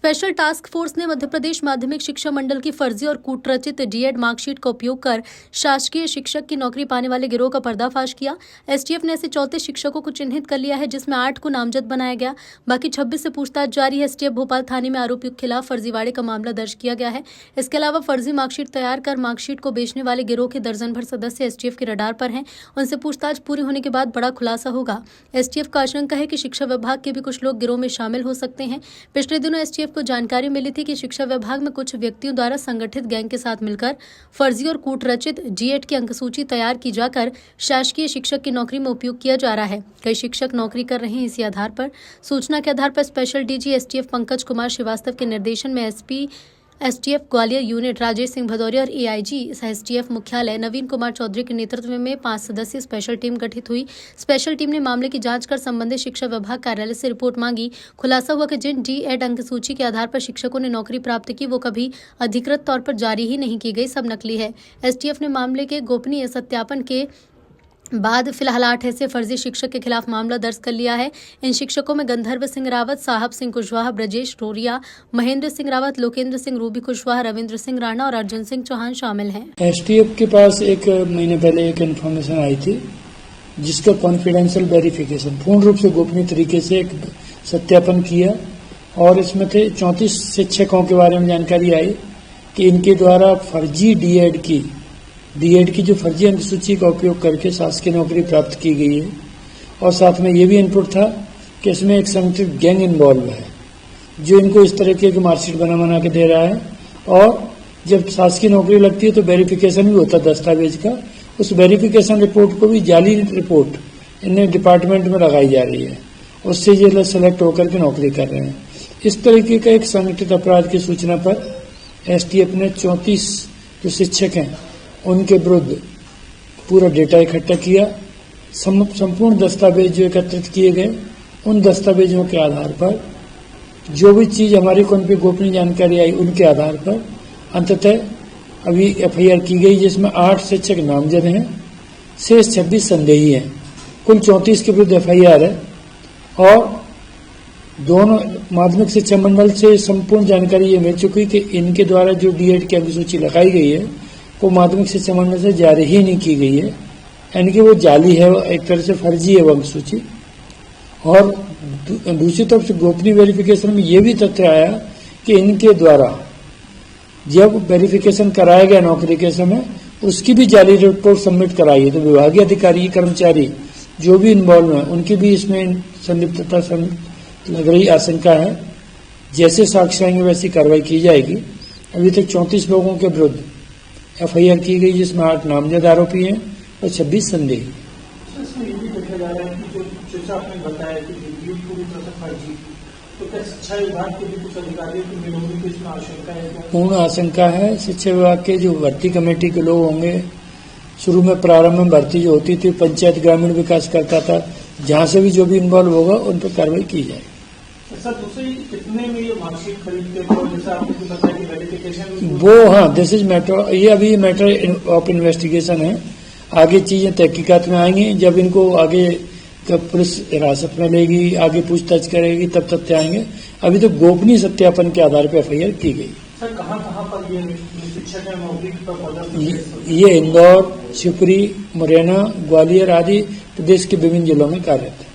Special task force ने मध्य प्रदेश माध्यमिक शिक्षा मंडल की फर्जी और कूटरचित डीएड मार्कशीट का उपयोग कर शासकीय शिक्षक की नौकरी पाने वाले गिरोह का पर्दाफाश किया। एसटीएफ ने ऐसे 34 शिक्षकों को चिन्हित कर लिया है, जिसमें 8 को नामजद बनाया गया। बाकी 26 से पूछताछ जारी है। एसटीएफ भोपाल थाने में आरोपियों के खिलाफ फर्जीवाड़े का मामला दर्ज किया गया है। इसके अलावा फर्जी मार्कशीट तैयार कर मार्कशीट को बेचने वाले गिरोह के दर्जन भर सदस्य एसटीएफ के रडार पर हैं। उनसे पूछताछ पूरी होने के बाद बड़ा खुलासा होगा। एसटीएफ का आशंका है कि शिक्षा विभाग के भी कुछ लोग गिरोह में शामिल हो सकते हैं। पिछले दिनों एसटीएफ को जानकारी मिली थी कि शिक्षा विभाग में कुछ व्यक्तियों द्वारा संगठित गैंग के साथ मिलकर फर्जी और कूटरचित डीएड की अंकसूची तैयार की जाकर शासकीय शिक्षक की नौकरी में उपयोग किया जा रहा है। कई शिक्षक नौकरी कर रहे हैं। इसी आधार पर सूचना के आधार पर special DG STF Pankaj Kumar Shrivastava के निर्देशन में SP STF Gwalior unit Rajesh Singh Bhadauria और एआईजी एसटीएफ मुख्यालय नवीन कुमार चौधरी के नेतृत्व में 5 सदस्यीय स्पेशल टीम गठित हुई। स्पेशल टीम ने मामले की जांच कर संबंधित शिक्षा विभाग कार्यालय से रिपोर्ट मांगी। खुलासा हुआ कि जिन डीएड अंकसूची के आधार पर शिक्षकों ने नौकरी प्राप्त की, वो कभी अधिकृत तौर पर जारी ही नहीं की गई, सब नकली है। एसटीएफ ने मामले के गोपनीय सत्यापन के बाद फिलहाल 8 ऐसे फर्जी शिक्षक के खिलाफ मामला दर्ज कर लिया है। इन शिक्षकों में गंधर्व सिंह रावत, साहब सिंह कुशवाहा, ब्रजेश रोरिया, महेंद्र सिंह रावत, लोकेंद्र सिंह रूबी कुशवाहा, रविंद्र सिंह राणा और अर्जुन सिंह चौहान शामिल हैं। एसटीएफ के पास एक महीने पहले एक इन्फॉर्मेशन आई थी, जिसका कॉन्फिडेंशियल वेरिफिकेशन पूर्ण रूप से गोपनीय तरीके से एक सत्यापन किया और इसमें थे 34 शिक्षकों के बारे में जानकारी आई कि इनके द्वारा फर्जी डीएड की जो फर्जी अंकसूची का उपयोग करके शासकीय नौकरी प्राप्त की गई है। और साथ में ये भी इनपुट था कि इसमें एक संगठित गैंग इन्वॉल्व है, जो इनको इस तरीके की मार्कशीट बना के दे रहा है। और जब शासकीय नौकरी लगती है तो वेरिफिकेशन भी होता है दस्तावेज का। उस वेरिफिकेशन रिपोर्ट को भी जाली रिपोर्ट इन्हें डिपार्टमेंट में लगाई जा रही है, उससे ये लोग सेलेक्ट होकर के नौकरी कर रहे हैं। इस तरीके का एक संगठित अपराध की सूचना पर एसटीएफ ने 34 जो शिक्षक हैं उनके विरुद्ध पूरा डेटा इकट्ठा किया। संपूर्ण दस्तावेज जो एकत्रित किए गए, उन दस्तावेजों के आधार पर जो भी चीज हमारी को उन पर गोपनीय जानकारी आई, उनके आधार पर अंततः अभी एफआईआर की गई, जिसमें 8 शिक्षक नामजद हैं, शेष 26 संदेही हैं। कुल 34 के विरुद्ध एफआईआर है। और दोनों माध्यमिक शिक्षा मंडल से संपूर्ण जानकारी ये मिल चुकी कि इनके द्वारा जो डीएड की अंकसूची लगाई गई है वो माध्यमिक शिक्षा मंडल से जारी ही नहीं की गई है, यानी कि वो जाली है, एक तरह से फर्जी है वो अंकसूची। और दूसरी तरफ से गोपनीय वेरिफिकेशन में ये भी तथ्य आया कि इनके द्वारा जब वेरिफिकेशन कराया गया नौकरी के समय, उसकी भी जाली रिपोर्ट सबमिट कराई है। तो विभागीय अधिकारी, कर्मचारी जो भी इन्वॉल्व हैं, उनकी भी इसमें संलिप्तता लग रही आशंका है। जैसे साक्ष्य आएंगे वैसी कार्रवाई की जाएगी। अभी तक 34 लोगों के विरुद्ध एफआईआर की गई, जिसमें 8 नामजद आरोपी हैं और 26 संदेही। पूर्ण आशंका है। शिक्षा विभाग के जो भर्ती कमेटी के लोग होंगे, शुरू में प्रारंभ में भर्ती जो होती थी पंचायत ग्रामीण विकास करता था, जहां से भी जो भी इन्वॉल्व होगा उन पर कार्रवाई की जाएगी। कितने में ये मार्कशीट खरीदते हो, जैसा आपने बताया कि वेरिफिकेशन वो, हाँ, दिस इज मैटर, ये अभी मैटर ऑफ इन्वेस्टिगेशन है। आगे चीजें तहकीकात में आएंगी। जब इनको आगे पुलिस हिरासत में लेगी, आगे पूछताछ करेगी, तब तथ्य आएंगे। अभी तो गोपनीय सत्यापन के आधार पर एफआईआर की गई। सर, कहाँ पर ये शिक्षक नौकरी पर ये इंदौर, शिवपुरी, मुरैना, ग्वालियर आदि प्रदेश के विभिन्न जिलों में कार्यरत है।